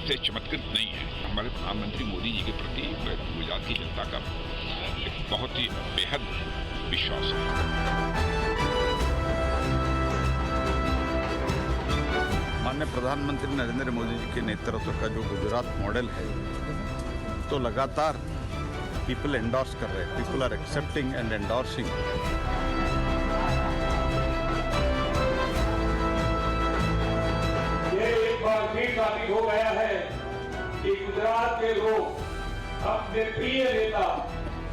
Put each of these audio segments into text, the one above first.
से चमत्कृत नहीं है। हमारे प्रधानमंत्री मोदी जी के प्रति गुजरात की जनता का एक बहुत ही बेहद विश्वास है। माननीय प्रधानमंत्री नरेंद्र मोदी जी के नेतृत्व का जो गुजरात मॉडल है, तो लगातार पीपल एंडोर्स कर रहे हैं, people are accepting and endorsing. साबित हो गया है कि गुजरात के लोग अपने प्रिय नेता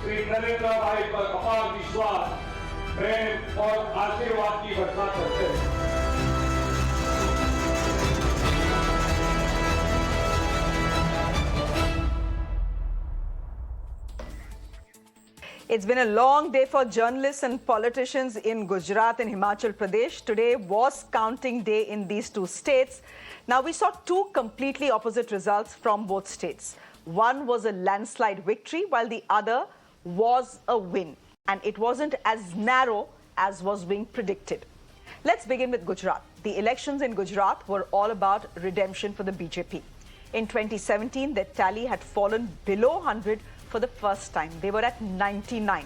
श्री नरेंद्र भाई पर अपार विश्वास, प्रेम और आशीर्वाद की वर्षा करते हैं। It's been a long day for journalists and politicians in Gujarat and Himachal Pradesh. Today was counting day in these two states. Now, we saw two completely opposite results from both states. One was a landslide victory, while the other was a win. And it wasn't as narrow as was being predicted. Let's begin with Gujarat. The elections in Gujarat were all about redemption for the BJP. In 2017, their tally had fallen below 100 for the first time. They were at 99.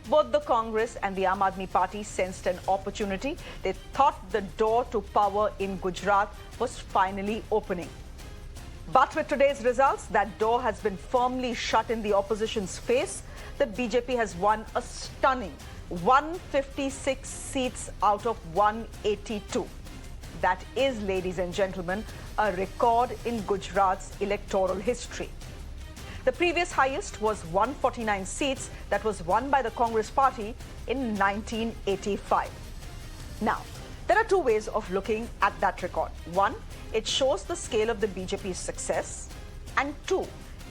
Both the Congress and the Aam Aadmi Party sensed an opportunity. They thought the door to power in Gujarat was finally opening. But with today's results, that door has been firmly shut in the opposition's face. The BJP has won a stunning 156 seats out of 182. That is, ladies and gentlemen, a record in Gujarat's electoral history. The previous highest was 149 seats that was won by the Congress party in 1985. Now, there are two ways of looking at that record. One, it shows the scale of the BJP's success. And two,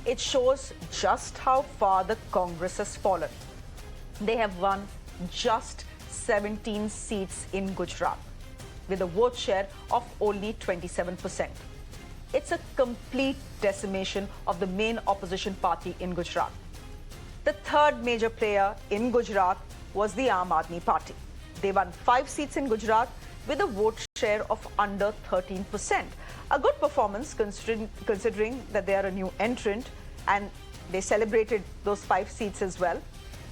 it shows just how far the Congress has fallen. They have won just 17 seats in Gujarat with a vote share of only 27%. It's a complete decimation of the main opposition party in Gujarat. The third major player in Gujarat was the Aam Aadmi Party. They won 5 seats in Gujarat with a vote share of under 13%. A good performance considering that they are a new entrant, and they celebrated those 5 seats as well.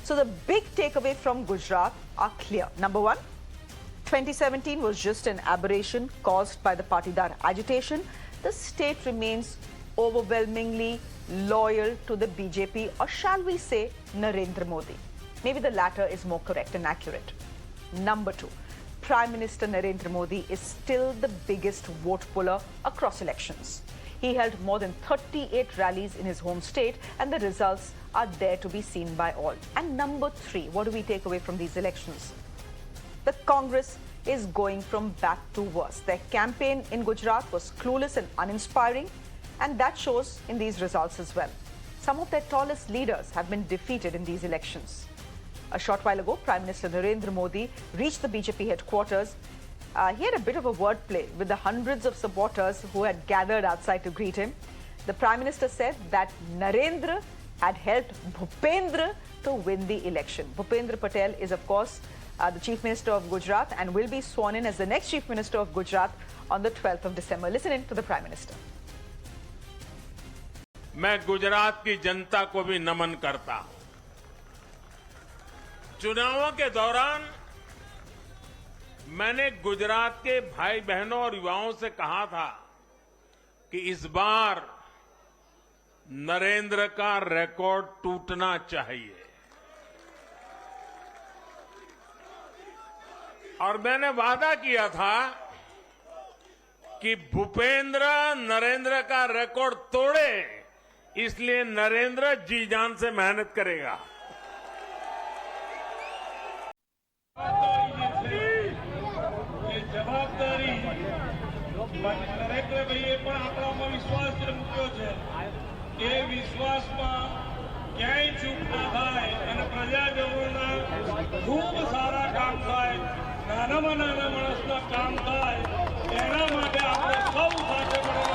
So the big takeaway from Gujarat are clear. Number one, 2017 was just an aberration caused by the Patidar agitation. The state remains overwhelmingly loyal to the BJP, or shall we say Narendra Modi. Maybe the latter is more correct and accurate. Number two, Prime Minister Narendra Modi is still the biggest vote puller across elections. He held more than 38 rallies in his home state, and the results are there to be seen by all. And number three, what do we take away from these elections? The Congress is going from bad to worse. Their campaign in Gujarat was clueless and uninspiring, and that shows in these results as well. Some of their tallest leaders have been defeated in these elections. A short while ago, Prime Minister Narendra Modi reached the BJP headquarters. He had a bit of a wordplay with the hundreds of supporters who had gathered outside to greet him. The Prime Minister said that Narendra had helped Bhupendra to win the election. Bhupendra Patel is, of course, the Chief Minister of Gujarat and will be sworn in as the next Chief Minister of Gujarat on the 12th of December. Listen in to the Prime Minister. मैं गुजरात की जनता को भी नमन करता हूं। चुनावों के दौरान मैंने गुजरात के भाई बहनों और युवाओं से कहा था कि इस बार नरेंद्र का रिकॉर्ड टूटना चाहिए, और मैंने वादा किया था कि भूपेंद्र नरेंद्र का रिकॉर्ड तोड़े, इसलिए नरेंद्र जी जान से मेहनत करेगा। जवाबदारी નરેન્દ્રભાઈએ પણ આપણામાં વિશ્વાસ જે મૂક્યો છે એ વિશ્વાસમાં ક્યાંય ચૂક ના થાય અને પ્રજાજનોના ખૂબ સારા કામ થાય, નાનામાં નાના માણસના કામ થાય, એના માટે આપણે સૌ સાથે મળીને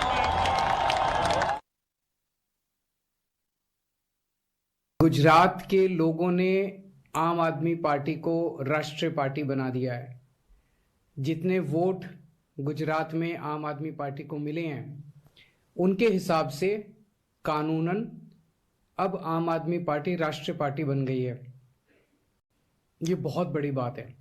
गुजरात के लोगों ने आम आदमी पार्टी को राष्ट्रीय पार्टी बना दिया है। जितने वोट गुजरात में आम आदमी पार्टी को मिले हैं, उनके हिसाब से कानूनन अब आम आदमी पार्टी राष्ट्रीय पार्टी बन गई है। ये बहुत बड़ी बात है।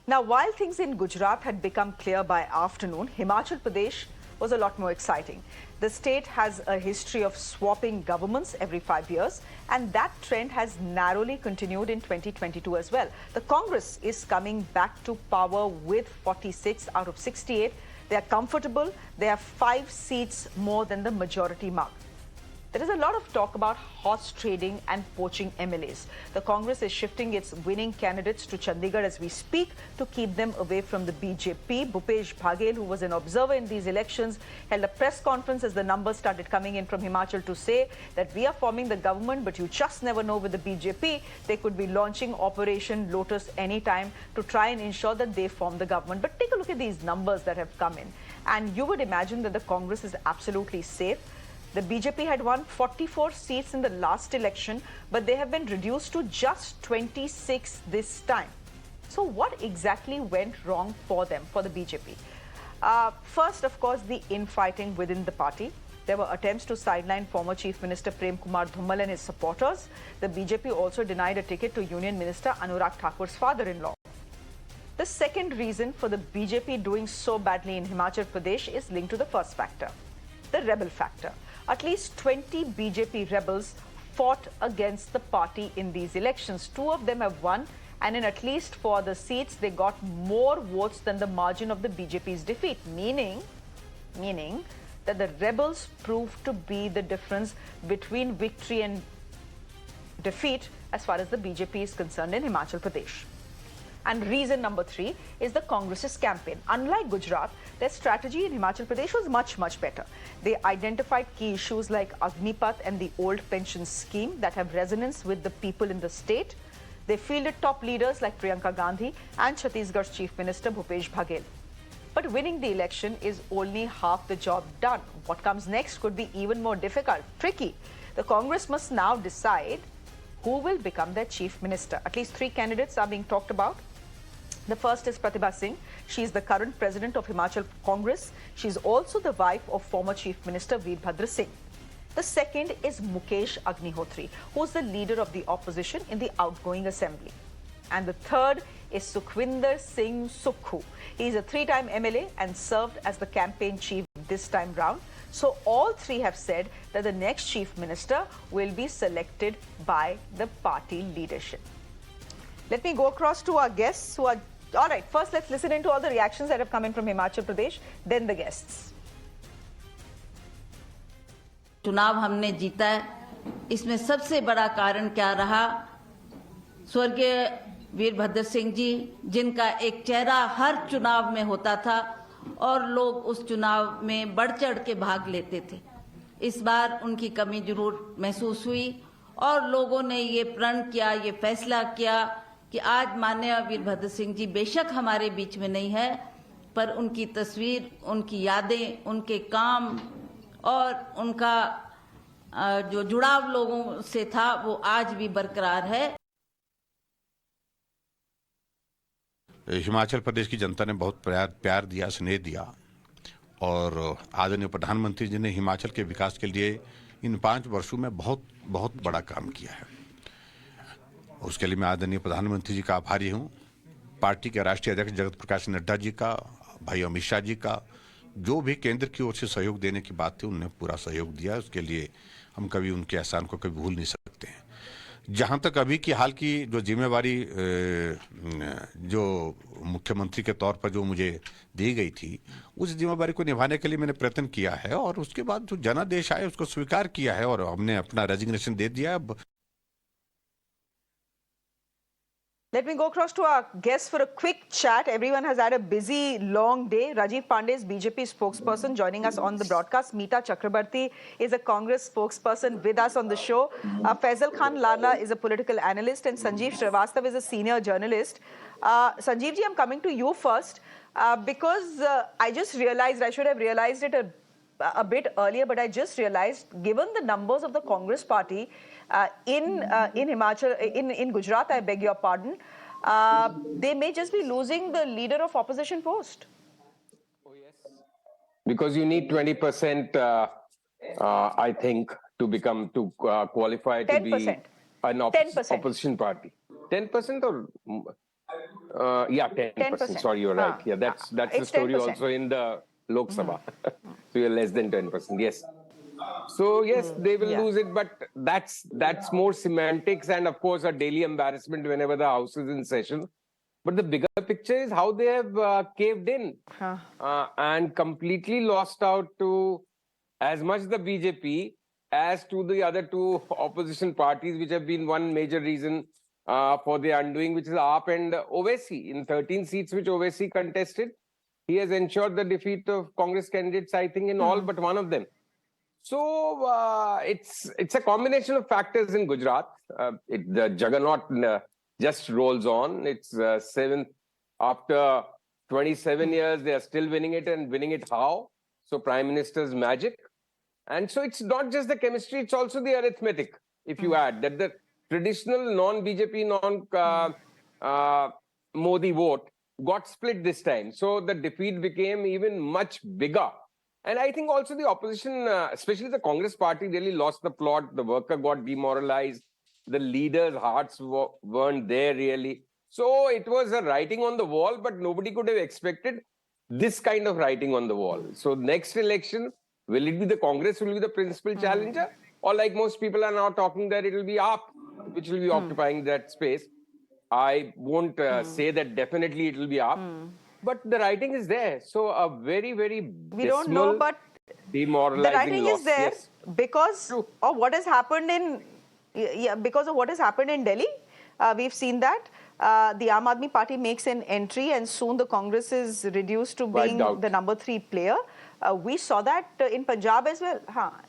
Now, while things in Gujarat had become clear by afternoon, Himachal Pradesh was a lot more exciting. The state has a history of swapping governments every 5 years, and that trend has narrowly continued in 2022 as well. The Congress is coming back to power with 46 out of 68. They are comfortable. They have 5 seats more than the majority mark. There is a lot of talk about horse trading and poaching MLAs. The Congress is shifting its winning candidates to Chandigarh as we speak to keep them away from the BJP. Bhupesh Baghel, who was an observer in these elections, held a press conference as the numbers started coming in from Himachal to say that we are forming the government, but you just never know with the BJP. They could be launching Operation Lotus anytime to try and ensure that they form the government. But take a look at these numbers that have come in. And you would imagine that the Congress is absolutely safe. The BJP had won 44 seats in the last election, but they have been reduced to just 26 this time. So what exactly went wrong for them, for the BJP? First, of course, the infighting within the party. There were attempts to sideline former Chief Minister Prem Kumar Dhumal and his supporters. The BJP also denied a ticket to Union Minister Anurag Thakur's father-in-law. The second reason for the BJP doing so badly in Himachal Pradesh is linked to the first factor, the rebel factor. At least 20 BJP rebels fought against the party in these elections. 2 of them have won, and in at least 4 other seats, they got more votes than the margin of the BJP's defeat, meaning that the rebels proved to be the difference between victory and defeat as far as the BJP is concerned in Himachal Pradesh. And reason number 3 is the Congress's campaign. Unlike Gujarat, their strategy in Himachal Pradesh was much, much better. They identified key issues like Agnipath and the old pension scheme that have resonance with the people in the state. They fielded top leaders like Priyanka Gandhi and Chhattisgarh's Chief Minister Bhupesh Baghel. But winning the election is only half the job done. What comes next could be even more difficult, tricky. The Congress must now decide who will become their Chief Minister. At least 3 candidates are being talked about. The first is Pratibha Singh. She is the current president of Himachal Congress. She is also the wife of former Chief Minister Veerbhadra Singh. The second is Mukesh Agnihotri, who is the leader of the opposition in the outgoing assembly. And the third is Sukhwinder Singh Sukhu. He is a 3-time MLA and served as the campaign chief this time round. So all 3 have said that the next chief minister will be selected by the party leadership. Let me go across to our guests who are... All right, first let's listen into all the reactions that have come in from Himachal Pradesh, then the guests. चुनाव हमने जीता है, इसमें सबसे बड़ा कारण क्या रहा? स्वर्गीय वीरभद्र सिंह जी, जिनका एक चेहरा हर चुनाव में होता था और लोग उस चुनाव में बढ़ चढ़ के भाग लेते थे। इस बार उनकी कमी जरूर महसूस हुई और लोगों ने ये प्रण किया, ये फैसला किया कि आज माननीय वीरभद्र सिंह जी बेशक हमारे बीच में नहीं है, पर उनकी तस्वीर, उनकी यादें, उनके काम और उनका जो जुड़ाव लोगों से था वो आज भी बरकरार है। हिमाचल प्रदेश की जनता ने बहुत प्यार दिया, स्नेह दिया और आदरणीय प्रधानमंत्री जी ने हिमाचल के विकास के लिए इन 5 वर्षों में बहुत बड़ा काम किया है। उसके लिए मैं आदरणीय प्रधानमंत्री जी का आभारी हूँ। पार्टी के राष्ट्रीय अध्यक्ष जगत प्रकाश नड्डा जी का, भाई अमित शाह जी का, जो भी केंद्र की ओर से सहयोग देने की बात थी उन्होंने पूरा सहयोग दिया। उसके लिए हम कभी उनके एहसान को कभी भूल नहीं सकते हैं। जहाँ तक अभी की हाल की जो जिम्मेवारी जो मुख्यमंत्री के तौर पर जो मुझे दी गई थी, उस जिम्मेवारी को निभाने के लिए मैंने प्रयत्न किया है और उसके बाद जो जनादेश आए उसको स्वीकार किया है और हमने अपना रेजिग्नेशन दे दिया। अब Let me go across to our guests for a quick chat. Everyone has had a busy, long day. Rajiv Pandey is BJP spokesperson joining us on the broadcast. Meeta Chakrabarti is a Congress spokesperson with us on the show. Faisal Khan Lala is a political analyst and Sanjeev Shrivastava is a senior journalist. Sanjeev ji, I'm coming to you first because I just realized, I should have realized it a bit earlier, but I just realized, given the numbers of the Congress party in Gujarat, I beg your pardon, they may just be losing the leader of opposition post. because you need 20%, I think, to qualify to 10%. be an 10%. opposition party. 10% or yeah, 10%. 10%. Sorry, you're right. Yeah, that's the It's story 10%. also in the Lok Sabha. So you're less than 10%. Yes. So yes, they will lose it, but that's more semantics and of course a daily embarrassment whenever the House is in session. But the bigger picture is how they have caved in and completely lost out to as much the BJP as to the other two opposition parties, which have been one major reason for the undoing, which is AAP and Owaisi. In 13 seats which Owaisi contested, he has ensured the defeat of Congress candidates, I think, in all but one of them. So it's a combination of factors in Gujarat. The juggernaut just rolls on. It's 7th after 27 years. They are still winning it, and winning it how? So Prime Minister's magic. And so it's not just the chemistry, it's also the arithmetic. If you add that the traditional non-BJP, non-Modi vote got split this time. So the defeat became even much bigger. And I think also the opposition, especially the Congress party, really lost the plot. The worker got demoralized. The leaders' hearts weren't there really. So it was a writing on the wall, but nobody could have expected this kind of writing on the wall. So next election, will it be the Congress who will be the principal challenger? Or like most people are now talking that it will be AAP, which will be occupying that space. I won't say that definitely it will be AAP. But the writing is there. So a very, very we don't know, but demoralizing the writing loss. is there because True. of what has happened in because of what has happened in Delhi. We've seen that the Aam Aadmi Party makes an entry, and soon the Congress is reduced to being the number 3 player. We saw that in Punjab as well.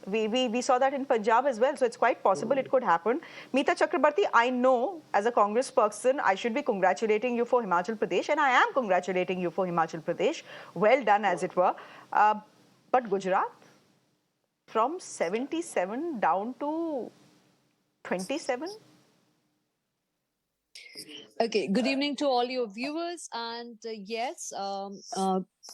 We saw that in Punjab as well. So it's quite possible it could happen. Meeta Chakrabarti, I know as a Congress person, I should be congratulating you for Himachal Pradesh, and I am congratulating you for Himachal Pradesh. Well done, as it were. But Gujarat, from 77 down to 27? Okay, good evening to all your viewers, and yes,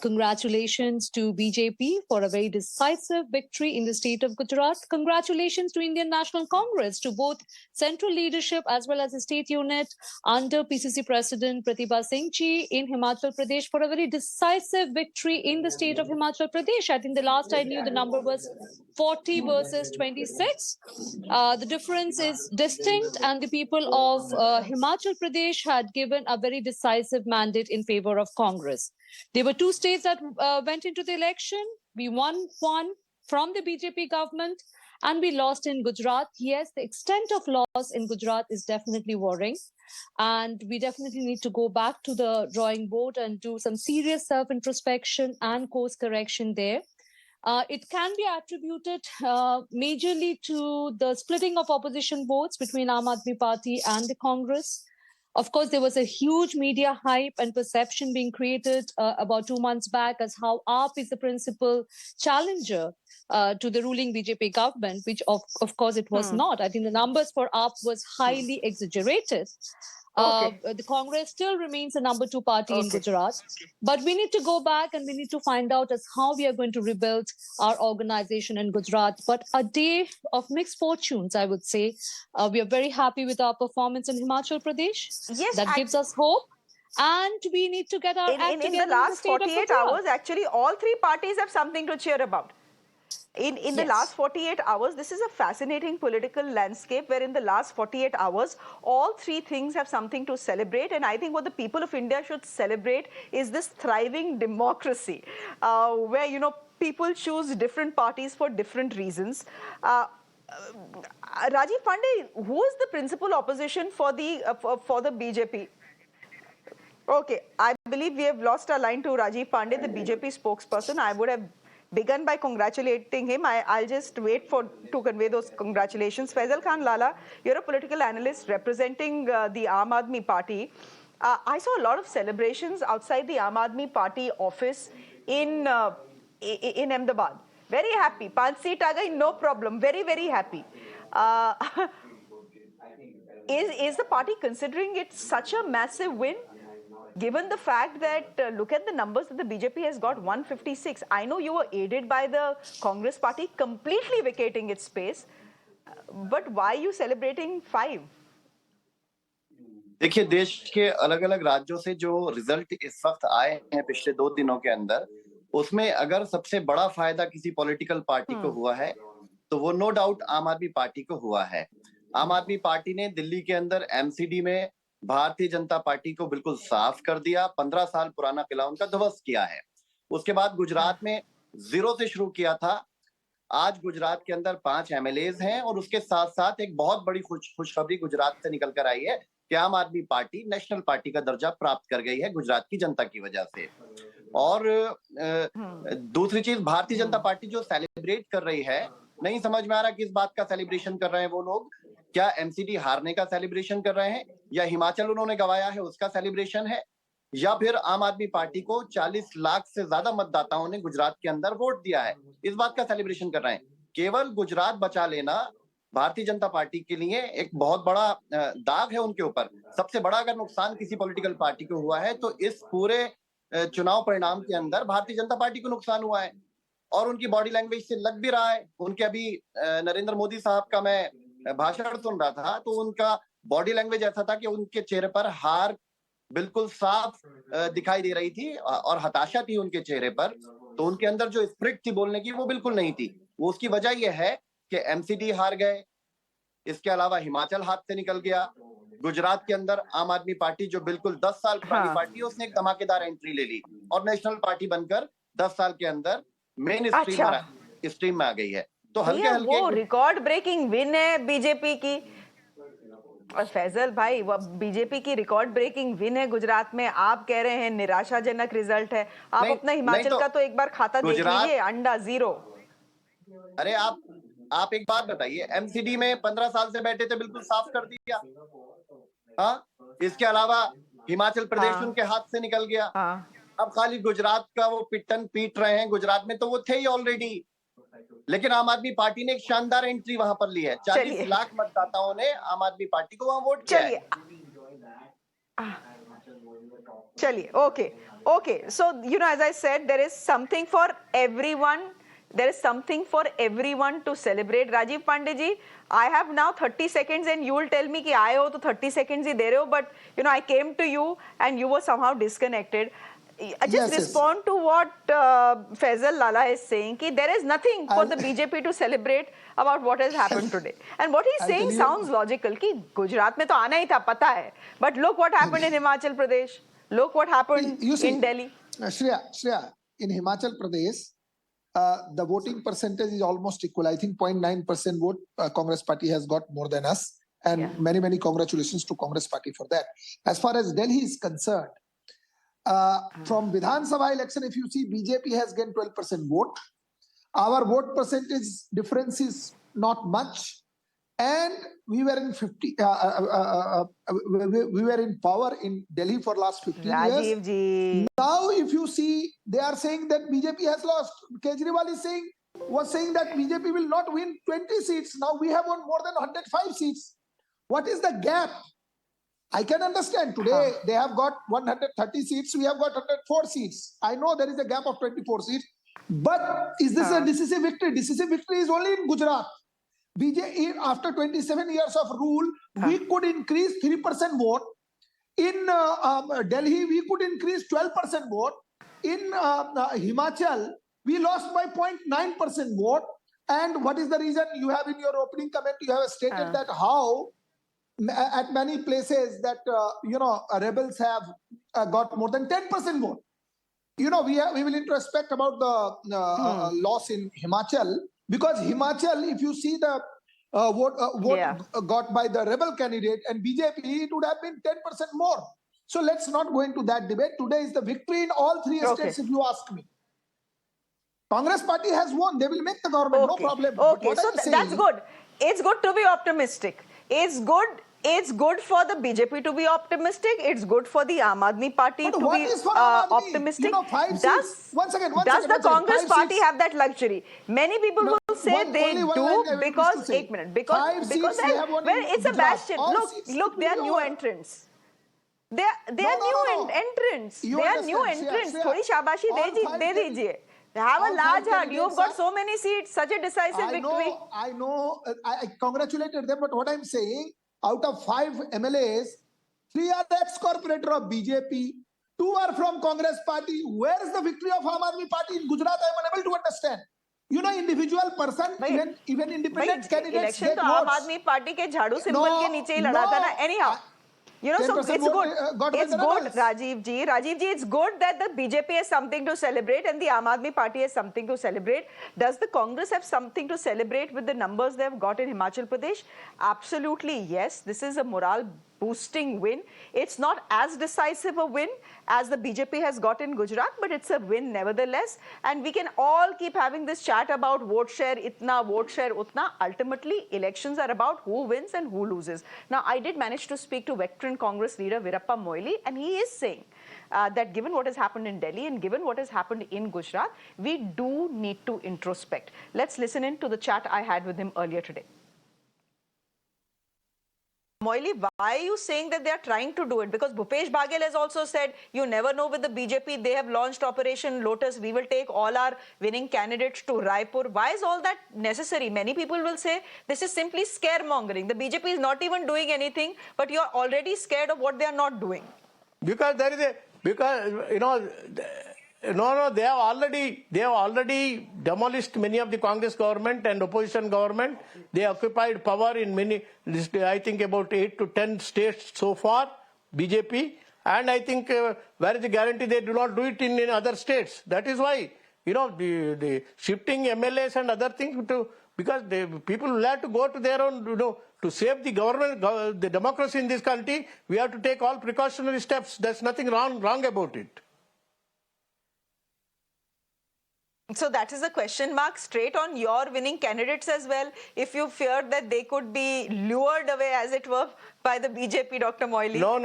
congratulations to BJP for a very decisive victory in the state of Gujarat. Congratulations to Indian National Congress, to both central leadership as well as the state unit under PCC President Pratibha Singh Ji in Himachal Pradesh for a very decisive victory in the state of Himachal Pradesh. I think the last I knew the number was 40 versus 26. The difference is distinct, and the people of Himachal Pradesh had given a very decisive mandate in favor of Congress. There were 2 states that went into the election. We won one from the BJP government, and we lost in Gujarat. Yes, the extent of loss in Gujarat is definitely worrying, and we definitely need to go back to the drawing board and do some serious self-introspection and course correction there. It can be attributed majorly to the splitting of opposition votes between Aam Aadmi Party and the Congress. Of course, there was a huge media hype and perception being created about 2 months back as how AAP is the principal challenger to the ruling BJP government, which of course it was not. I think the numbers for AAP was highly exaggerated. The Congress still remains the number 2 party in Gujarat. But we need to go back and we need to find out as how we are going to rebuild our organization in Gujarat. But a day of mixed fortunes, I would say. We are very happy with our performance in Himachal Pradesh. Yes, that gives us hope. And we need to get our act together in the last in the 48 hours, actually, all 3 parties have something to cheer about. In the last 48 hours, this is a fascinating political landscape where in the last 48 hours, all 3 things have something to celebrate. And I think what the people of India should celebrate is this thriving democracy where, you know, people choose different parties for different reasons. Rajiv Pandey, who is the principal opposition for the BJP? Okay, I believe we have lost our line to Rajiv Pandey, the BJP spokesperson. I would have begun by congratulating him. I'll just wait to convey those congratulations. Faisal Khan Lala, you're a political analyst representing the Aam Aadmi Party. I saw a lot of celebrations outside the Aam Aadmi Party office in Ahmedabad. Very happy. 5 seat aa gayi, no problem. Very, very happy. Is the party considering it such a massive win given the fact that, look at the numbers that the BJP has got, 156. I know you were aided by the Congress party completely vacating its space, but why are you celebrating 5? देखिए, देश के अलग अलग राज्यों से जो result इस वक्त आए हैं पिछले 2 दिनों के अंदर, उसमें अगर सबसे बड़ा फायदा किसी पॉलिटिकल पार्टी को हुआ है तो वो नो डाउट आम आदमी पार्टी को हुआ है। आम आदमी पार्टी ने दिल्ली के अंदर एमसीडी में भारतीय जनता पार्टी को बिल्कुल साफ कर दिया, 15 साल पुराना किला उनका ध्वस्त किया है। उसके बाद गुजरात में 0 से शुरू किया था, आज गुजरात के अंदर 5 एमएलएज हैं और उसके साथ साथ एक बहुत बड़ी खुशखबरी गुजरात से निकल कर आई है कि आम आदमी पार्टी नेशनल पार्टी का दर्जा प्राप्त कर गई है गुजरात की जनता की वजह से। और दूसरी चीज, भारतीय जनता पार्टी जो सेलिब्रेट कर रही है, नहीं समझ में आ रहा किस बात का सेलिब्रेशन कर रहे हैं वो लोग। क्या एमसीडी हारने का सेलिब्रेशन कर रहे हैं, या हिमाचल उन्होंने गंवाया है उसका सेलिब्रेशन है, या फिर आम आदमी पार्टी को 40 लाख से ज्यादा मतदाताओं ने गुजरात के अंदर वोट दिया है, इस बात का सेलिब्रेशन कर रहे हैं। केवल गुजरात बचा लेना भारतीय जनता पार्टी के लिए एक बहुत बड़ा दाग है उनके ऊपर। सबसे बड़ा अगर नुकसान किसी पॉलिटिकल पार्टी को हुआ है तो इस पूरे चुनाव परिणाम के अंदर भारतीय जनता पार्टी को नुकसान हुआ है, और उनकी बॉडी लैंग्वेज से लग भी रहा है। उनके अभी नरेंद्र मोदी साहब का मैं भाषण सुन रहा था तो उनका बॉडी लैंग्वेज ऐसा था कि उनके चेहरे पर हार बिल्कुल साफ दिखाई दे रही थी और हताशा थी उनके चेहरे पर। तो उनके अंदर जो स्पिरिट थी बोलने की वो बिल्कुल नहीं थी। वो उसकी वजह यह है कि एमसीडी हार गए, इसके अलावा हिमाचल हाथ से निकल गया। गुजरात के अंदर आम आदमी पार्टी जो बिल्कुल 10 साल पुरानी पार्टी है, उसने एक धमाकेदार एंट्री ले ली और नेशनल पार्टी बनकर 10 साल के अंदर मेन स्ट्रीम में आ गई है। तो हल्के हल्के वो रिकॉर्ड ब्रेकिंग विन है बीजेपी की। और फैजल भाई, वो बीजेपी की रिकॉर्ड ब्रेकिंग विन है गुजरात में। आप कह रहे हैं निराशाजनक रिजल्ट है। आप अपना हिमाचल का तो एक बार खाता देख लीजिए, अंडा 0। अरे आप एक बात बताइए, एमसीडी में 15 साल से बैठे थे, बिल्कुल साफ कर दिया। हाँ, इसके अलावा हिमाचल प्रदेश उनके हाथ से निकल गया। अब खाली गुजरात का वो पिट्टन पीट रहे हैं। गुजरात में तो वो थे ही ऑलरेडी, लेकिन आम आदमी पार्टी ने एक शानदार एंट्री वहां पर ली है। 40 लाख मतदाताओं ने आम आदमी पार्टी को वहां वोट किया है। चलिए, okay. So, as I said, there is something for everyone. There is something for everyone to celebrate. Rajiv Pandey ji, I have now 30 seconds and you will tell me कि आए हो तो 30 seconds ही दे रहे हो, but I came to you and you were somehow disconnected. Just respond to what Faisal Lala is saying, कि there is nothing for the BJP to celebrate about what has happened today. And what he's saying sounds logical, कि गुजरात में तो आना ही था, पता है. But look what happened in Himachal Pradesh. Look what happened in Delhi. Shreya, in Himachal Pradesh, the voting percentage is almost equal. I think 0.9% vote Congress party has got more than us. And many congratulations to Congress party for that. As far as Delhi is concerned, from Vidhan Sabha election, if you see, BJP has gained 12% vote. Our vote percentage difference is not much. And we were in we were in power in Delhi for last 15 years. Ji. Now, if you see, they are saying that BJP has lost. Kejriwal was saying that BJP will not win 20 seats. Now we have won more than 105 seats. What is the gap? I can understand today they have got 130 seats. We have got 104 seats. I know there is a gap of 24 seats. But is this a decisive victory? Decisive victory is only in Gujarat. BJP, after 27 years of rule, we could increase 3% vote. In Delhi, we could increase 12% vote. In Himachal, we lost by 0.9% vote. And what is the reason? You have in your opening comment, you have stated that how at many places that, rebels have got more than 10% vote. We will introspect about the loss in Himachal. Because Himachal, if you see the vote got by the rebel candidate and BJP, it would have been 10% more. So let's not go into that debate. Today is the victory in all 3 states, if you ask me. Congress party has won. They will make the government, no problem. Okay, so that's good. It's good to be optimistic. It's good for the BJP to be optimistic. It's good for the Aam Aadmi Party to be optimistic. Does the Congress Party have that luxury? Many people will say they do because, because it's a bastion. Look, they are new entrants. They are new entrants. You They are new understand, entrants. Shreya, थोड़ी शाबाशी all five दे दीजिए. They have a all large five heart. You've got candidates so many seats, such a decisive victory. I know. I congratulated them, but what I'm saying, out of 5 MLAs, 3 are ex-corporator of BJP, 2 are from Congress party. Where is the victory of Aam Aadmi Party in Gujarat? I'm unable to understand. You know, individual person, even independent candidates election get तो votes. आम आदमी party के झाड़ू symbol के नीचे ही लड़ा था ना. Anyhow. You know, so 10% it's good. got by It's the good, rebels. Rajiv ji, it's good that the BJP has something to celebrate and the Aam Aadmi Party has something to celebrate. Does the Congress have something to celebrate with the numbers they have got in Himachal Pradesh? Absolutely, yes. This is a morale boosting win. It's not as decisive a win as the BJP has got in Gujarat, but it's a win nevertheless. And we can all keep having this chat about vote share itna, vote share utna. Ultimately, elections are about who wins and who loses. Now, I did manage to speak to veteran Congress leader Veerappa Moily, and he is saying that given what has happened in Delhi and given what has happened in Gujarat, we do need to introspect. Let's listen in to the chat I had with him earlier today. Moily, why are you saying that they are trying to do it? Because Bhupesh Baghel has also said, you never know with the BJP, they have launched Operation Lotus. We will take all our winning candidates to Raipur. Why is all that necessary? Many people will say this is simply scaremongering. The BJP is not even doing anything, but you are already scared of what they are not doing. Because there is they have already demolished many of the Congress government and opposition government. They occupied power in many, I think about 8 to 10 states so far, BJP. And I think where is the guarantee they do not do it in other states? That is why, the shifting MLAs and other things because people will have to go to their own, to save the government, the democracy in this country, we have to take all precautionary steps. There's nothing wrong about it. So that is a question mark straight on your winning candidates as well, if you fear that they could be lured away, as it were, by the BJP, Dr. Moily. No.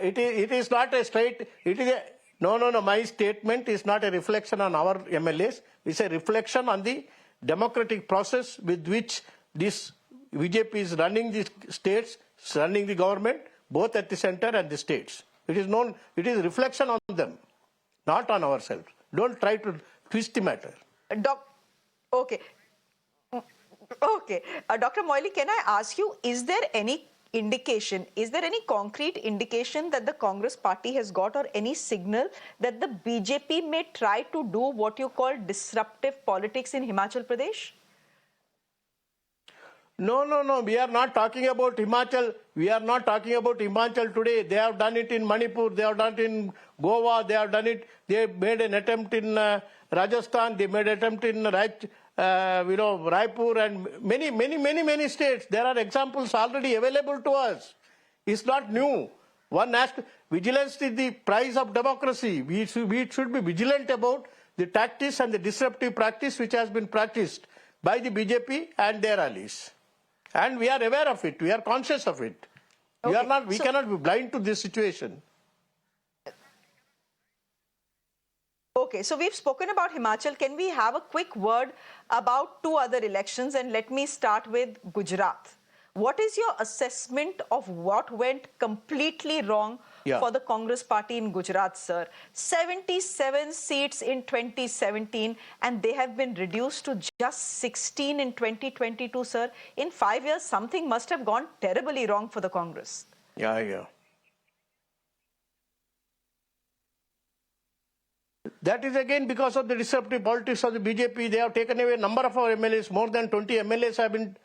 It is not a straight, it is a, no. My statement is not a reflection on our MLAs. It's a reflection on the democratic process with which this BJP is running the states, running the government, both at the center and the states. It is a reflection on them, not on ourselves. Don't try to twist the matter. Okay. Dr. Moily, can I ask you, is there any indication, is there any concrete indication that the Congress party has got or any signal that the BJP may try to do what you call disruptive politics in Himachal Pradesh? No. We are not talking about Himachal. We are not talking about Himachal today. They have done it in Manipur. They have done it in Goa. They have done it. They made an attempt in Rajasthan. They made an attempt in Raipur and many states. There are examples already available to us. It's not new. One has to, vigilance is the price of democracy. We should be vigilant about the tactics and the disruptive practice which has been practiced by the BJP and their allies. And we are aware of it. We are conscious of it. Okay. We cannot be blind to this situation. Okay, so we've spoken about Himachal. Can we have a quick word about 2 other elections? And let me start with Gujarat. What is your assessment of what went completely wrong for the Congress party in Gujarat, sir? 77 seats in 2017, and they have been reduced to just 16 in 2022, sir. In 5 years, something must have gone terribly wrong for the Congress. Yeah. That is again because of the disruptive politics of the BJP. They have taken away a number of our MLAs. More than 20 MLAs have been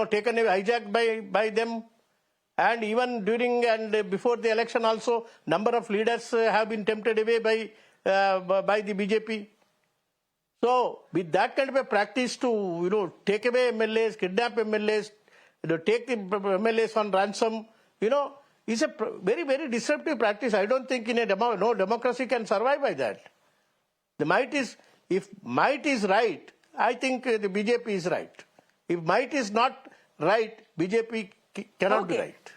taken away, hijacked by them. And even during and before the election also, number of leaders have been tempted away by the BJP. So with that kind of a practice to, take away MLAs, kidnap MLAs, take the MLAs on ransom, is a very, very disruptive practice. I don't think no democracy can survive by that. If might is right, I think the BJP is right. If might is not right, BJP cannot be right.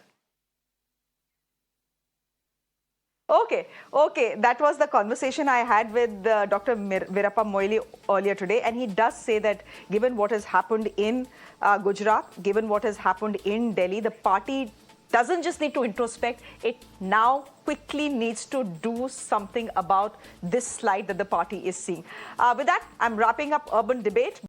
Okay. That was the conversation I had with Dr. Veerappa Moily earlier today. And he does say that given what has happened in Gujarat, given what has happened in Delhi, the party doesn't just need to introspect, it now quickly needs to do something about this slide that the party is seeing. With that, I'm wrapping up Urban Debate.